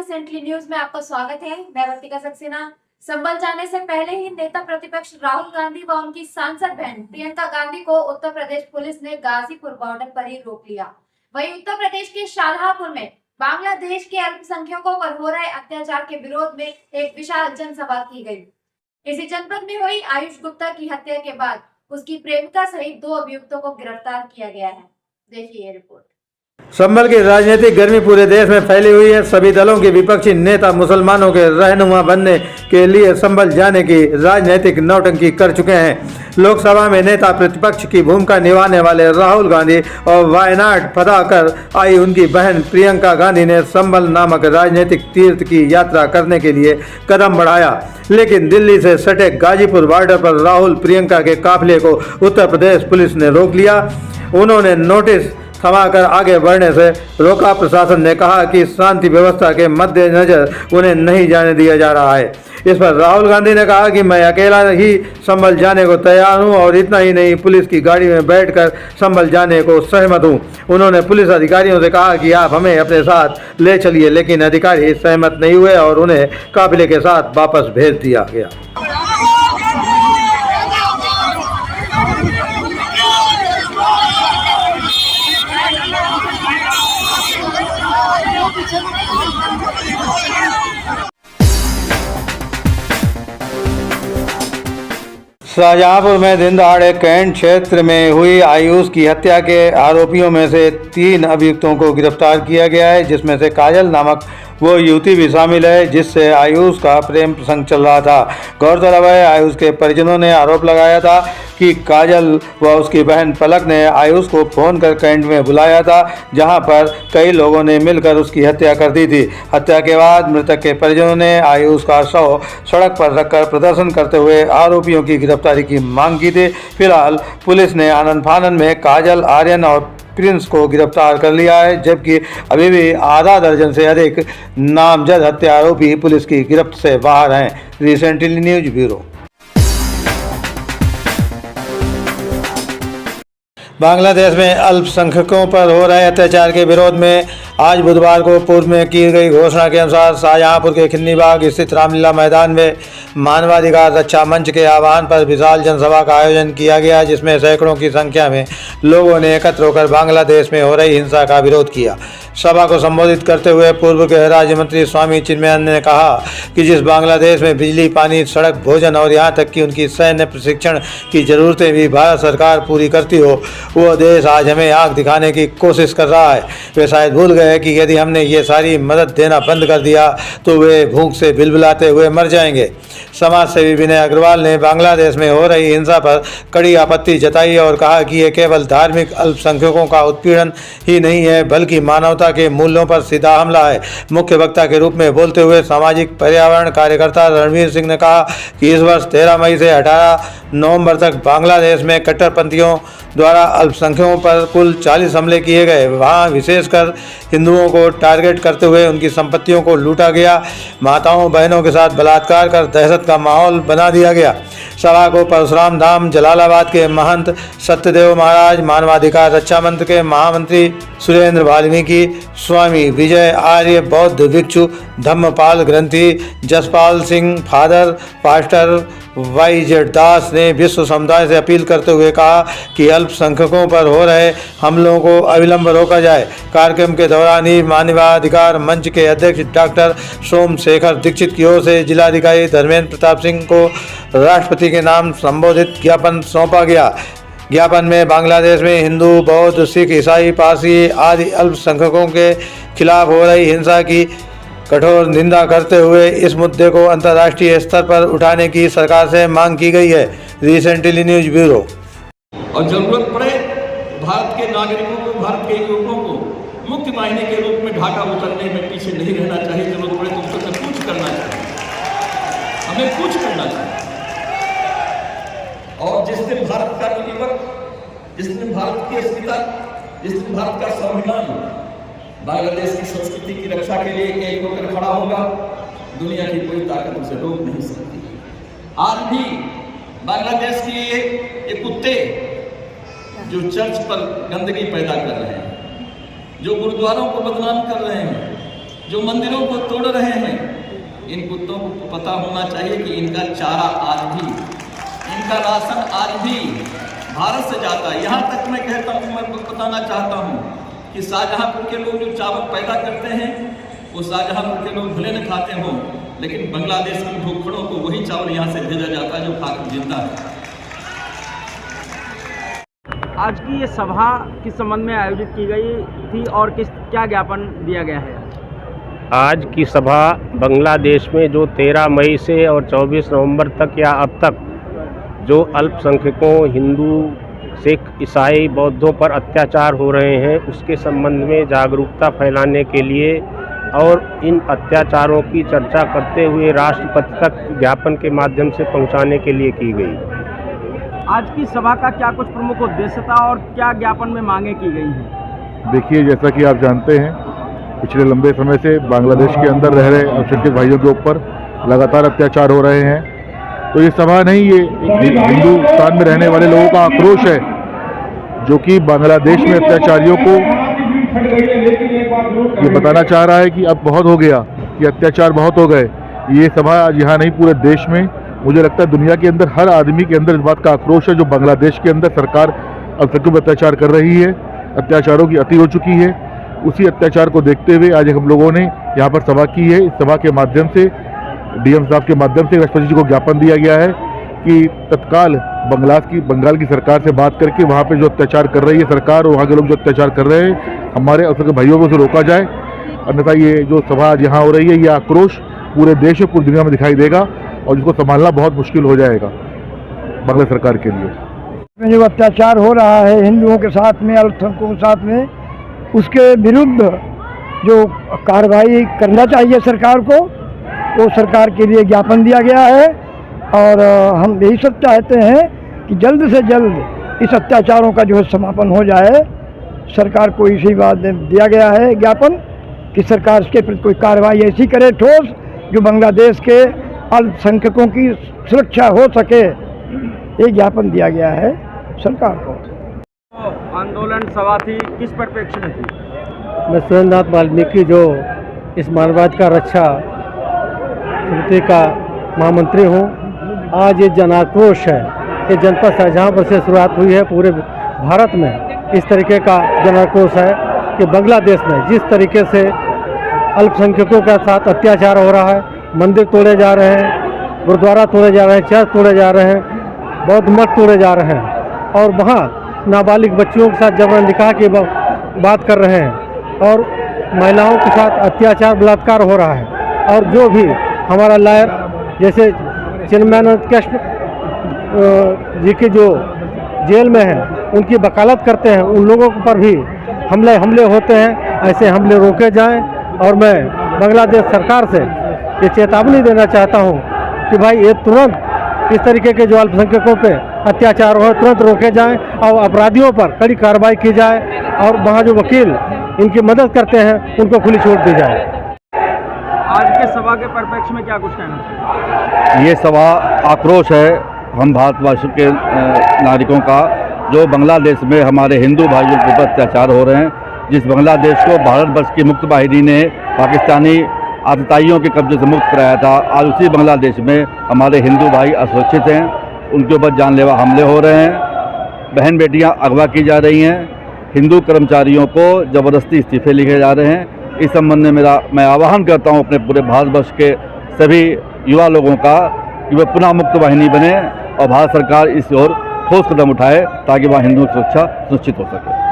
Recently news में आपका स्वागत है। मैं वर्तिका सक्सेना। संभल जाने से पहले ही नेता प्रतिपक्ष राहुल गांधी व उनकी सांसद बहन प्रियंका गांधी को उत्तर प्रदेश पुलिस ने गाजीपुर बॉर्डर पर ही रोक लिया। वहीं उत्तर प्रदेश के शाहजहांपुर में बांग्लादेश के अल्पसंख्यकों पर हो रहे अत्याचार के विरोध में एक विशाल जनसभा की गई। इसी जनपद में हुई आयुष गुप्ता की हत्या के बाद उसकी प्रेमिका सहित 2 अभियुक्तों को गिरफ्तार किया गया है। देखिए रिपोर्ट। संभल की राजनीतिक गर्मी पूरे देश में फैली हुई है। सभी दलों के विपक्षी नेता मुसलमानों के रहनुमा बनने के लिए संभल जाने की राजनीतिक नौटंकी कर चुके हैं। लोकसभा में नेता प्रतिपक्ष की भूमिका निभाने वाले राहुल गांधी और वायनाड फतह कर आई उनकी बहन प्रियंका गांधी ने संभल नामक राजनीतिक तीर्थ की यात्रा करने के लिए कदम बढ़ाया, लेकिन दिल्ली से सटे गाजीपुर बॉर्डर पर राहुल प्रियंका के काफिले को उत्तर प्रदेश पुलिस ने रोक लिया। उन्होंने नोटिस थमाकर आगे बढ़ने से रोका। प्रशासन ने कहा कि शांति व्यवस्था के मद्देनजर उन्हें नहीं जाने दिया जा रहा है। इस पर राहुल गांधी ने कहा कि मैं अकेला ही संभल जाने को तैयार हूं और इतना ही नहीं, पुलिस की गाड़ी में बैठकर संभल जाने को सहमत हूं। उन्होंने पुलिस अधिकारियों से कहा कि आप हमें अपने साथ ले चलिए, लेकिन अधिकारी सहमत नहीं हुए और उन्हें काफिले के साथ वापस भेज दिया गया। शाहजहांपुर में दिन दहाड़े कैंट क्षेत्र में हुई आयुष की हत्या के आरोपियों में से 3 अभियुक्तों को गिरफ्तार किया गया है, जिसमें से काजल नामक वो युवती भी शामिल है जिससे आयुष का प्रेम प्रसंग चल रहा था। गौरतलब है, आयुष के परिजनों ने आरोप लगाया था कि काजल व उसकी बहन पलक ने आयुष को फोन कर कैंट में बुलाया था, जहां पर कई लोगों ने मिलकर उसकी हत्या कर दी थी। हत्या के बाद मृतक के परिजनों ने आयुष का शव सड़क पर रखकर प्रदर्शन करते हुए आरोपियों की गिरफ्तारी की मांग की थी। फिलहाल पुलिस ने आनन फानन में काजल, आर्यन और प्रिंस को गिरफ्तार कर लिया है, जबकि अभी भी आधा दर्जन से अधिक नामजद हत्या आरोपी पुलिस की गिरफ्त से बाहर हैं। Recently news bureau. बांग्लादेश में अल्पसंख्यकों पर हो रहे अत्याचार के विरोध में आज बुधवार को पूर्व में की गई घोषणा के अनुसार शाहजहांपुर के खिन्नीबाग स्थित रामलीला मैदान में मानवाधिकार रक्षा मंच के आह्वान पर विशाल जनसभा का आयोजन किया गया, जिसमें सैकड़ों की संख्या में लोगों ने एकत्र होकर बांग्लादेश में हो रही हिंसा का विरोध किया। सभा को संबोधित करते हुए पूर्व गृह राज्य मंत्री स्वामी चिन्मयानंद ने कहा कि जिस बांग्लादेश में बिजली, पानी, सड़क, भोजन और यहाँ तक कि उनकी सैन्य प्रशिक्षण की जरूरतें भी भारत सरकार पूरी करती हो, वो देश आज हमें आंख दिखाने की कोशिश कर रहा है। वे शायद भूल गए कि यदि हमने ये सारी मदद देना बंद कर दिया तो वे भूख से बिलबिलाते हुए मर जाएंगे। समाज सेवी विनय अग्रवाल ने बांग्लादेश में हो रही हिंसा पर कड़ी आपत्ति जताई और कहा कि ये केवल धार्मिक अल्पसंख्यकों का उत्पीड़न ही नहीं है, बल्कि मानवता के मूल्यों पर सीधा हमला है। मुख्य वक्ता के रूप में बोलते हुए सामाजिक पर्यावरण कार्यकर्ता रणवीर सिंह ने कहा कि इस वर्ष 13 मई से 18 नवंबर तक बांग्लादेश में कट्टरपंथियों द्वारा अल्पसंख्यकों पर कुल 40 हमले किए गए। वहाँ विशेषकर हिंदुओं को टारगेट करते हुए उनकी संपत्तियों को लूटा गया। माताओं बहनों के साथ बलात्कार कर दहशत का माहौल बना दिया गया। सभा को परशुराम धाम जलालाबाद के महंत सत्यदेव महाराज, मानवाधिकार रक्षा मंच के महामंत्री सुरेंद्र वाल्मीकि, स्वामी विजय आर्य, बौद्ध भिक्षु धम्मपाल ग्रंथी, Jaspal Singh father, pastor YZ Das ने विश्व समुदाय से अपील करते हुए कहा कि अल्पसंख्यकों पर हो रहे हमलों को अविलंब रोका जाए। कार्यक्रम के दौरान ही मानवाधिकार मंच के अध्यक्ष डॉक्टर सोमशेखर दीक्षित की ओर से जिलाधिकारी धर्मेंद्र प्रताप सिंह को राष्ट्रपति के नाम संबोधित ज्ञापन सौंपा गया। ज्ञापन में बांग्लादेश में हिंदू, बौद्ध, सिख, ईसाई, पारसी आदि अल्पसंख्यकों के खिलाफ हो रही हिंसा की कठोर निंदा करते हुए इस मुद्दे को अंतर्राष्ट्रीय स्तर पर उठाने की सरकार से मांग की गई है। Recently news bureau. और जरूरत पड़े भारत के नागरिकों को, भारत के युवकों को मुक्ति वाहिनी के रूप में ढाका उतरने में पीछे नहीं रहना चाहिए। जरूरत पड़े तो उनसे कुछ करना चाहिए, हमें कुछ करना चाहिए। और जिस दिन भारत का युवक, जिस दिन भारत की अस्मिता, जिस दिन भारत का संविधान बांग्लादेश की संस्कृति की रक्षा के लिए एक होकर खड़ा होगा, दुनिया की कोई ताकत उसे रोक नहीं सकती। आज भी बांग्लादेश की ये कुत्ते जो चर्च पर गंदगी पैदा कर रहे हैं, जो गुरुद्वारों को बदनाम कर रहे हैं, जो मंदिरों को तोड़ रहे हैं, इन कुत्तों को पता होना चाहिए कि इनका चारा आज भी, इनका राशन आज भी भारत से जाता है। यहाँ तक मैं कहता हूँ, मैं बताना चाहता हूँ कि शाहजहांपुर के लोग जो चावल पैदा करते हैं, वो शाहजहांपुर के लोग भले न खाते हों, लेकिन बांग्लादेश की भूखड़ों को वही चावल यहाँ से भेजा जाता है जो खाकर जिंदा है। आज की ये सभा किस संबंध में आयोजित की गई थी और क्या ज्ञापन दिया गया है? आज की सभा बांग्लादेश में जो 13 मई से और 24 नवंबर तक या अब तक जो अल्पसंख्यकों, हिंदू, सिख, ईसाई, बौद्धों पर अत्याचार हो रहे हैं, उसके संबंध में जागरूकता फैलाने के लिए और इन अत्याचारों की चर्चा करते हुए राष्ट्रपति तक ज्ञापन के माध्यम से पहुंचाने के लिए की गई। आज की सभा का क्या कुछ प्रमुख उद्देश्य था और क्या ज्ञापन में मांगे की गई हैं? देखिए, जैसा कि आप जानते हैं, पिछले लंबे समय से बांग्लादेश के अंदर रह रहे अल्पसंख्यक भाइयों के ऊपर लगातार अत्याचार हो रहे हैं। तो ये सभा नहीं, ये हिंदुस्तान में रहने वाले लोगों का आक्रोश है, जो कि बांग्लादेश में अत्याचारियों को ये बताना चाह रहा है कि अब बहुत हो गया, ये अत्याचार बहुत हो गए। ये सभा आज यहाँ नहीं, पूरे देश में, मुझे लगता है दुनिया के अंदर हर आदमी के अंदर इस बात का आक्रोश है, जो बांग्लादेश के अंदर सरकार अल्पसंख्यकों पर अत्याचार कर रही है, अत्याचारों की अति हो चुकी है। उसी अत्याचार को देखते हुए आज हम लोगों ने यहाँ पर सभा की है। इस सभा के माध्यम से डीएम साहब के माध्यम से राष्ट्रपति जी को ज्ञापन दिया गया है कि तत्काल बंगाल की सरकार से बात करके वहाँ पे जो अत्याचार कर रही है सरकार और वहाँ के लोग जो अत्याचार कर रहे हैं, हमारे अल्पसंख्यक भाइयों को उसे रोका जाए। अन्यथा ये जो सभा आज यहाँ हो रही है, ये आक्रोश पूरे देश और पूरी दुनिया में दिखाई देगा और जिसको संभालना बहुत मुश्किल हो जाएगा बांग्लादेश सरकार के लिए। जो अत्याचार हो रहा है हिंदुओं के साथ में, अल्पसंख्यकों के साथ में, उसके विरुद्ध जो कार्रवाई करना चाहिए सरकार को, वो सरकार के लिए ज्ञापन दिया गया है। और हम यही सब चाहते हैं कि जल्द से जल्द इस अत्याचारों का जो है समापन हो जाए। सरकार को इसी बात दिया गया है ज्ञापन कि सरकार इसके प्रति कोई कार्रवाई ऐसी करे ठोस, जो बांग्लादेश के अल्पसंख्यकों की सुरक्षा हो सके। ये ज्ञापन दिया गया है सरकार को। आंदोलन सभा थी, किस परिप्रेक्ष्य में थी? मैं सुरेंद्रनाथ वाल्मीकि, जो इस मानवाधिकार रक्षा समिति का महामंत्री हूँ। आज ये जन आक्रोश है, ये जनपद शाहजहांपुर से शुरुआत हुई है। पूरे भारत में इस तरीके का जन आक्रोश है कि बांग्लादेश में जिस तरीके से अल्पसंख्यकों के साथ अत्याचार हो रहा है, मंदिर तोड़े जा रहे हैं, गुरुद्वारा तोड़े जा रहे हैं, चर्च तोड़े जा रहे हैं, बौद्ध मठ तोड़े जा रहे हैं और वहाँ नाबालिग बच्चियों के साथ जबरन निकाह की बात कर रहे हैं और महिलाओं के साथ अत्याचार बलात्कार हो रहा है। और जो भी हमारा लायर जैसे चिन्मयानंद कृष्ण जी की जो जेल में हैं, उनकी वकालत करते हैं, उन लोगों पर भी हमले होते हैं। ऐसे हमले रोके जाएं और मैं बांग्लादेश सरकार से ये चेतावनी देना चाहता हूँ कि भाई ये तुरंत इस तरीके के जो अल्पसंख्यकों पे अत्याचार हो तुरंत रोके जाएं और अपराधियों पर कड़ी कार्रवाई की जाए और वहाँ जो वकील इनकी मदद करते हैं उनको खुली छूट दी जाए। आज के सभा के परिप्रेक्ष्य में क्या कुछ कहना चाहिए? ये सभा आक्रोश है हम भारतवासियों के नागरिकों का, जो बांग्लादेश में हमारे हिंदू भाइयों के ऊपर अत्याचार हो रहे हैं। जिस बांग्लादेश को भारतवर्ष की मुक्त बाहिनी ने पाकिस्तानी आतताइयों के कब्जे से मुक्त कराया था, आज उसी बांग्लादेश में हमारे हिंदू भाई असुरक्षित हैं, उनके ऊपर जानलेवा हमले हो रहे हैं, बहन बेटियां अगवा की जा रही हैं, हिंदू कर्मचारियों को ज़बरदस्ती इस्तीफे लिखे जा रहे हैं। इस संबंध में मैं आह्वान करता हूं अपने पूरे भारतवर्ष के सभी युवा लोगों का कि वे पुनः मुक्त वाहिनी बने और भारत सरकार इस ओर ठोस कदम उठाए ताकि वहाँ हिंदुओं की सुरक्षा सुनिश्चित हो सके।